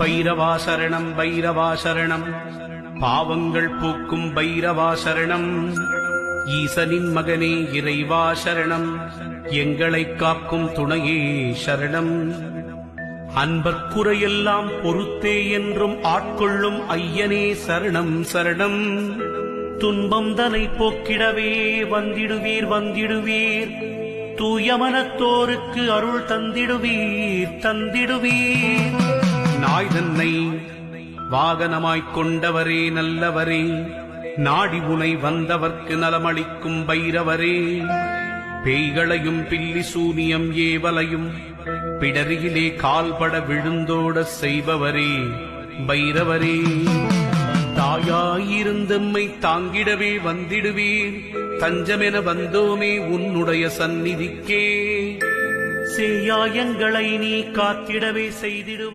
பைரவா சரணம் பைரவா சரணம். பாவங்கள் போக்கும் பைரவா சரணம். ஈசனின் மகனே இறைவா சரணம். எங்களை காக்கும் துணையே சரணம். அன்பர்க்குறையெல்லாம் பொறுத்தே என்றும் ஆட்கொள்ளும் ஐயனே சரணம் சரணம். துன்பம் தனை போக்கிடவே வந்திடுவீர் வந்திடுவீர். தூயமனத்தோருக்கு அருள் தந்திடுவீர் தந்திடுவீர். நாய் தன்னை வாகனமாய்க் கொண்டவரே நல்லவரே. நாடி உனை வந்தவர்க்கு நலமளிக்கும் பைரவரே. பேய்களையும் பில்லி சூனியம் ஏவலையும் பிடரியிலே கால்பட விழுந்தோட செய்பவரே பைரவரே. தாயாயிருந்தம்மை தாங்கிடவே வந்திடுவீர். தஞ்சமென வந்தோமே உன்னுடைய சந்நிதிக்கே. சேயாயங்களை நீ காத்திடவே செய்திடு.